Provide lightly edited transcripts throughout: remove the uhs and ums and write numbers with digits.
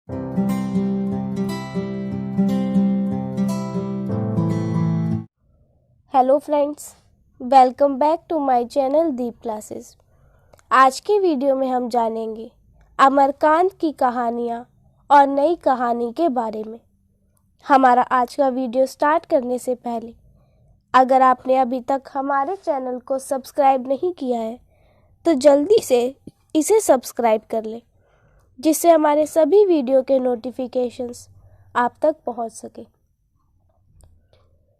Hello friends, welcome back to my channel Deep classes. आज की video में हम जानेंगे अमरकांत की कहानियाँ और नई कहानी के बारे में। हमारा आज का वीडियो स्टार्ट करने से पहले अगर आपने अभी तक हमारे चैनल को सब्सक्राइब नहीं किया है तो जल्दी से इसे सब्सक्राइब कर लें, जिससे हमारे सभी वीडियो के नोटिफिकेशंस आप तक पहुंच सके।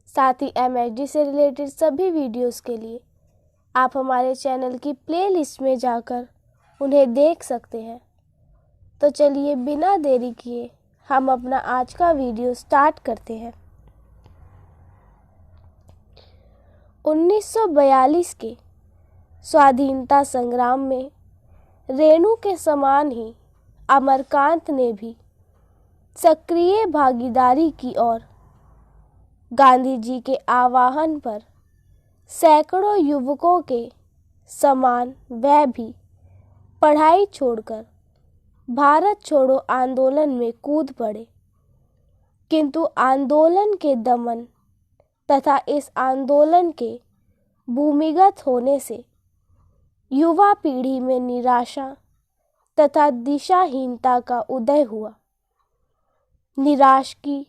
साथ ही MHD से रिलेटेड सभी वीडियोस के लिए आप हमारे चैनल की प्लेलिस्ट में जाकर उन्हें देख सकते हैं। तो चलिए बिना देरी किए हम अपना आज का वीडियो स्टार्ट करते हैं। 1942 के स्वाधीनता संग्राम में रेणु के समान ही अमरकांत ने भी सक्रिय भागीदारी की और गांधी जी के आह्वान पर सैकड़ों युवकों के समान वह भी पढ़ाई छोड़कर भारत छोड़ो आंदोलन में कूद पड़े। किंतु आंदोलन के दमन तथा इस आंदोलन के भूमिगत होने से युवा पीढ़ी में निराशा तथा दिशाहीनता का उदय हुआ। निराश की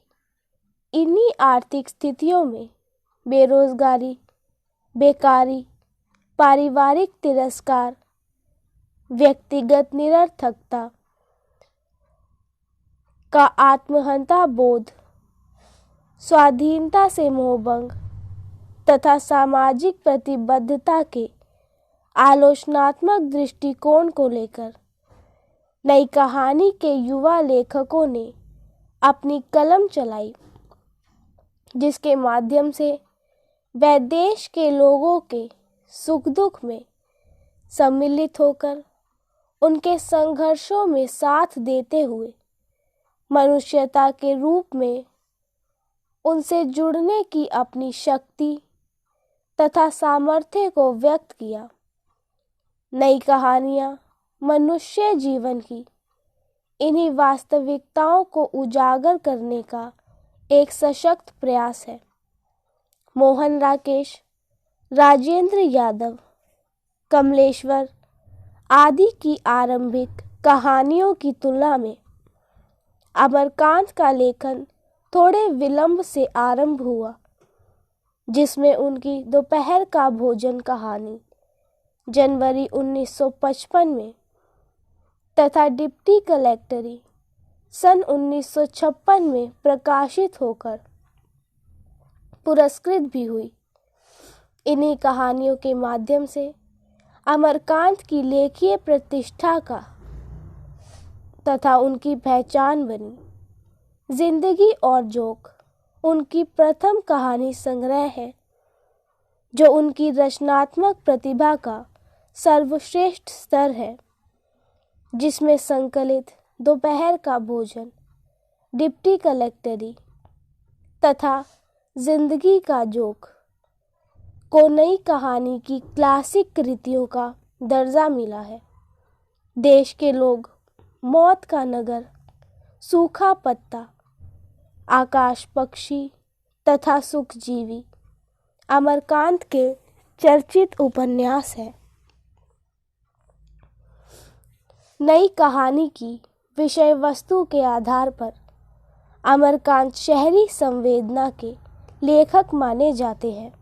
इन्हीं आर्थिक स्थितियों में बेरोजगारी, बेकारी, पारिवारिक तिरस्कार, व्यक्तिगत निरर्थकता का आत्महंता बोध, स्वाधीनता से मोहभंग तथा सामाजिक प्रतिबद्धता के आलोचनात्मक दृष्टिकोण को लेकर नई कहानी के युवा लेखकों ने अपनी कलम चलाई, जिसके माध्यम से वह देश के लोगों के सुख दुख में सम्मिलित होकर उनके संघर्षों में साथ देते हुए मनुष्यता के रूप में उनसे जुड़ने की अपनी शक्ति तथा सामर्थ्य को व्यक्त किया। नई कहानियाँ मनुष्य जीवन की इन्हीं वास्तविकताओं को उजागर करने का एक सशक्त प्रयास है। मोहन राकेश, राजेंद्र यादव, कमलेश्वर आदि की आरंभिक कहानियों की तुलना में अमरकांत का लेखन थोड़े विलंब से आरंभ हुआ, जिसमें उनकी दोपहर का भोजन कहानी जनवरी 1955 में तथा डिप्टी कलेक्टरी सन 1956 में प्रकाशित होकर पुरस्कृत भी हुई। इन्हीं कहानियों के माध्यम से अमरकांत की लेखीय प्रतिष्ठा का तथा उनकी पहचान बनी। जिंदगी और जोक उनकी प्रथम कहानी संग्रह है, जो उनकी रचनात्मक प्रतिभा का सर्वश्रेष्ठ स्तर है, जिसमें संकलित दोपहर का भोजन, डिप्टी कलेक्टरी तथा जिंदगी का जोक को नई कहानी की क्लासिक कृतियों का दर्जा मिला है। देश के लोग, मौत का नगर, सूखा पत्ता, आकाश पक्षी तथा सुखजीवी अमरकांत के चर्चित उपन्यास हैं। नई कहानी की विषय वस्तु के आधार पर अमरकांत शहरी संवेदना के लेखक माने जाते हैं।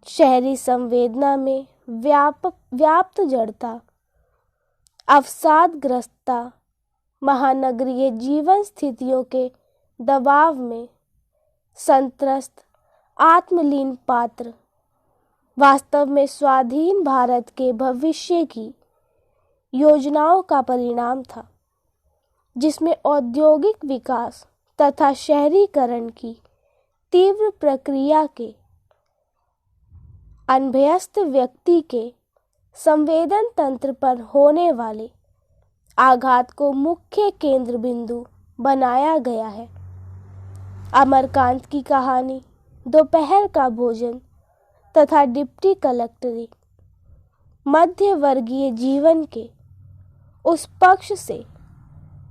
शहरी संवेदना में व्याप्त जड़ता, अवसादग्रस्तता, महानगरीय जीवन स्थितियों के दबाव में संत्रस्त आत्मलीन पात्र वास्तव में स्वाधीन भारत के भविष्य की योजनाओं का परिणाम था, जिसमें औद्योगिक विकास तथा शहरीकरण की तीव्र प्रक्रिया के अनभ्यस्त व्यक्ति के संवेदन तंत्र पर होने वाले आघात को मुख्य केंद्र बिंदु बनाया गया है। अमरकांत की कहानी दोपहर का भोजन तथा डिप्टी कलेक्टरी मध्य वर्गीय जीवन के उस पक्ष से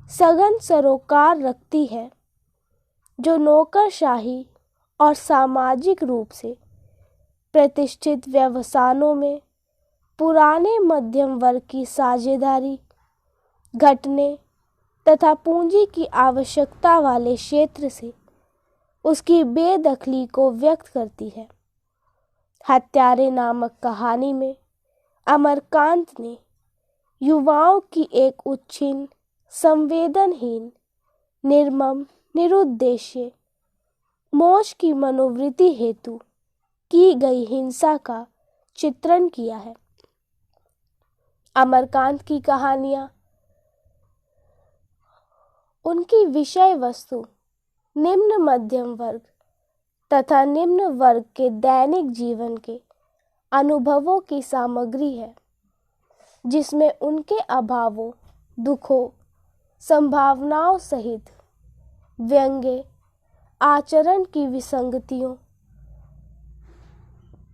सघन सरोकार रखती है, जो नौकरशाही और सामाजिक रूप से प्रतिष्ठित व्यवसायों में पुराने मध्यम वर्ग की साझेदारी घटने तथा पूंजी की आवश्यकता वाले क्षेत्र से उसकी बेदखली को व्यक्त करती है। हत्यारे नामक कहानी में अमरकांत ने युवाओं की एक उच्छृंखल, संवेदनहीन, निर्मम, निरुद्देश्य मोक्ष की मनोवृत्ति हेतु की गई हिंसा का चित्रण किया है। अमरकांत की कहानियां उनकी विषय वस्तु निम्न मध्यम वर्ग तथा निम्न वर्ग के दैनिक जीवन के अनुभवों की सामग्री है, जिसमें उनके अभावों, दुखों, संभावनाओं सहित व्यंग्य, आचरण की विसंगतियों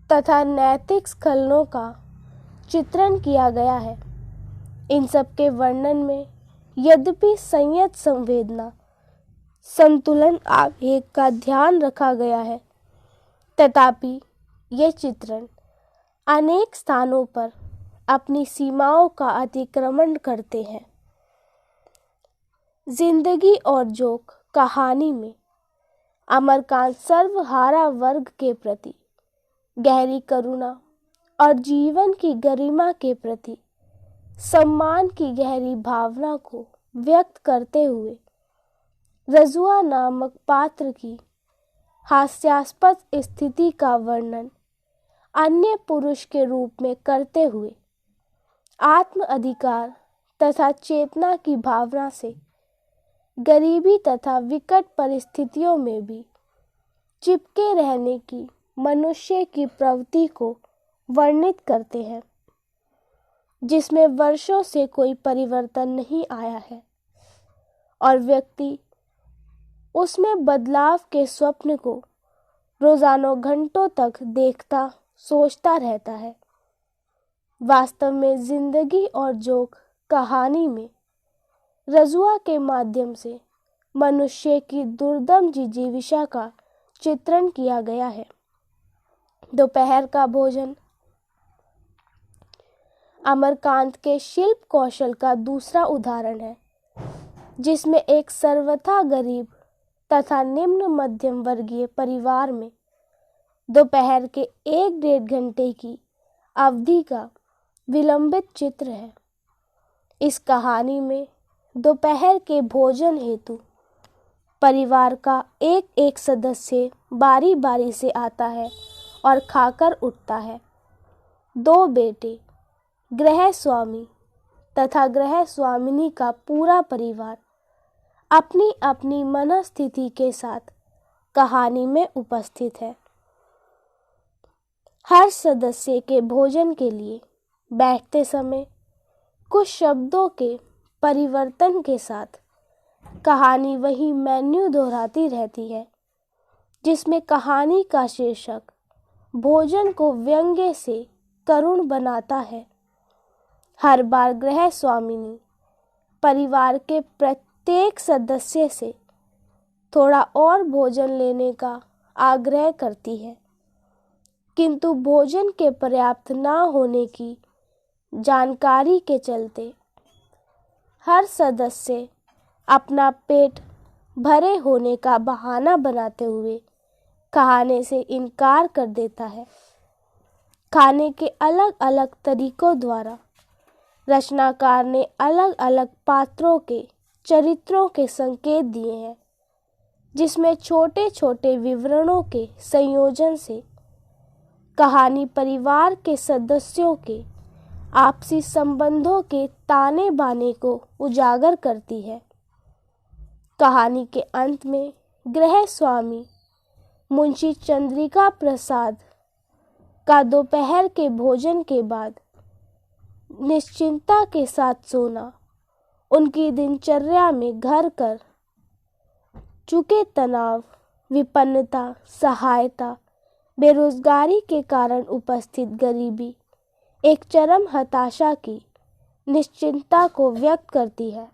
तथा नैतिक स्खलनों का चित्रण किया गया है। इन सब के वर्णन में यद्यपि संयत संवेदना, संतुलन, आवेग का ध्यान रखा गया है, तथापि ये चित्रण अनेक स्थानों पर अपनी सीमाओं का अतिक्रमण करते हैं। जिंदगी और जोक कहानी में अमरकांत सर्वहारा वर्ग के प्रति गहरी करुणा और जीवन की गरिमा के प्रति सम्मान की गहरी भावना को व्यक्त करते हुए रजुआ नामक पात्र की हास्यास्पद स्थिति का वर्णन अन्य पुरुष के रूप में करते हुए आत्म अधिकार तथा चेतना की भावना से गरीबी तथा विकट परिस्थितियों में भी चिपके रहने की मनुष्य की प्रवृत्ति को वर्णित करते हैं, जिसमें वर्षों से कोई परिवर्तन नहीं आया है और व्यक्ति उसमें बदलाव के स्वप्न को रोजाना घंटों तक देखता, सोचता रहता है। वास्तव में जिंदगी और जोक कहानी में रजुआ के माध्यम से मनुष्य की दुर्दम जिजीविषा का चित्रण किया गया है। दोपहर का भोजन अमरकांत के शिल्प कौशल का दूसरा उदाहरण है, जिसमें एक सर्वथा गरीब तथा निम्न मध्यम वर्गीय परिवार में दोपहर के 1-1.5 घंटे की अवधि का विलंबित चित्र है। इस कहानी में दोपहर के भोजन हेतु परिवार का एक एक सदस्य बारी बारी से आता है और खाकर उठता है। 2 बेटे, गृह स्वामी तथा गृह स्वामिनी का पूरा परिवार अपनी अपनी मनस्थिति के साथ कहानी में उपस्थित है। हर सदस्य के भोजन के लिए बैठते समय कुछ शब्दों के परिवर्तन के साथ कहानी वही मेन्यू दोहराती रहती है, जिसमें कहानी का शीर्षक भोजन को व्यंग्य से करुण बनाता है। हर बार गृह स्वामिनी परिवार के प्रत्येक सदस्य से थोड़ा और भोजन लेने का आग्रह करती है, किंतु भोजन के पर्याप्त न होने की जानकारी के चलते हर सदस्य अपना पेट भरे होने का बहाना बनाते हुए खाने से इनकार कर देता है। खाने के अलग अलग तरीकों द्वारा रचनाकार ने अलग अलग पात्रों के चरित्रों के संकेत दिए हैं, जिसमें छोटे छोटे विवरणों के संयोजन से कहानी परिवार के सदस्यों के आपसी संबंधों के ताने बाने को उजागर करती है। कहानी के अंत में गृह स्वामी मुंशी चंद्रिका प्रसाद का दोपहर के भोजन के बाद निश्चिंतता के साथ सोना उनकी दिनचर्या में घर कर चुके तनाव, विपन्नता, सहायता, बेरोजगारी के कारण उपस्थित गरीबी, एक चरम हताशा की निश्चिंतता को व्यक्त करती है।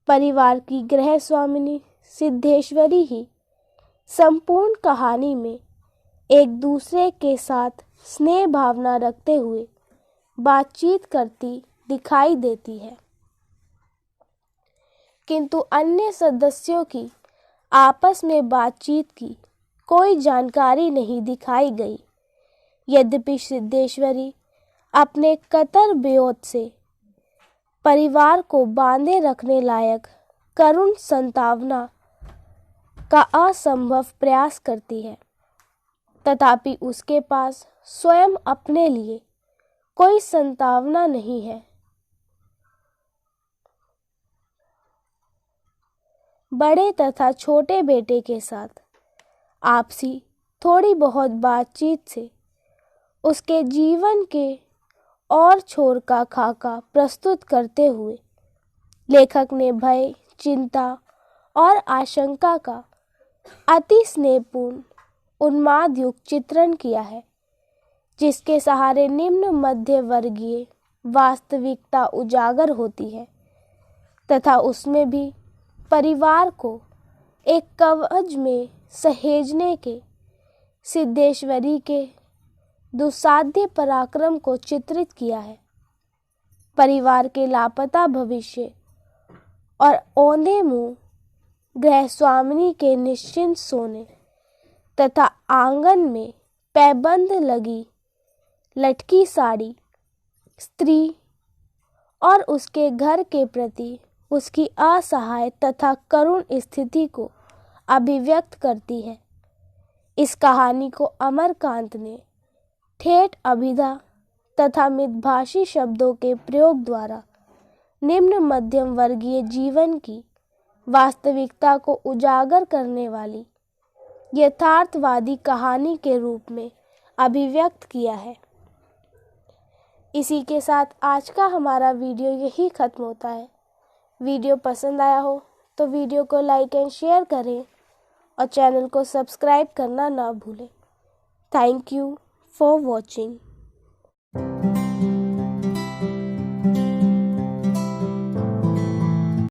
परिवार की गृह स्वामिनी सिद्धेश्वरी ही संपूर्ण कहानी में एक दूसरे के साथ स्नेह भावना रखते हुए बातचीत करती दिखाई देती है, किंतु अन्य सदस्यों की आपस में बातचीत की कोई जानकारी नहीं दिखाई गई। यद्यपि सिद्धेश्वरी अपने कतर वियोत से परिवार को बांधे रखने लायक करुण संतावना का असंभव प्रयास करती है, तथापि उसके पास स्वयं अपने लिए कोई संतावना नहीं है। बड़े तथा छोटे बेटे के साथ आपसी थोड़ी बहुत बातचीत से उसके जीवन के और छोर का खाका प्रस्तुत करते हुए लेखक ने भय, चिंता और आशंका का अति स्नेहपूर्ण उन्माद युक्त चित्रण किया है, जिसके सहारे निम्न मध्य वर्गीय वास्तविकता उजागर होती है तथा उसमें भी परिवार को एक कवच में सहेजने के सिद्धेश्वरी के दुस्साध्य पराक्रम को चित्रित किया है। परिवार के लापता भविष्य और औंधे मुंह गृह स्वामिनी के निश्चिंत सोने तथा आंगन में पैबंद लगी लटकी साड़ी स्त्री और उसके घर के प्रति उसकी असहाय तथा करुण स्थिति को अभिव्यक्त करती है। इस कहानी को अमरकांत ने ठेठ अभिधा तथा मितभाषी शब्दों के प्रयोग द्वारा निम्न मध्यम वर्गीय जीवन की वास्तविकता को उजागर करने वाली यथार्थवादी कहानी के रूप में अभिव्यक्त किया है। इसी के साथ आज का हमारा वीडियो यही खत्म होता है। वीडियो पसंद आया हो तो वीडियो को लाइक एंड शेयर करें और चैनल को सब्सक्राइब करना ना भूलें। Thank you for watching.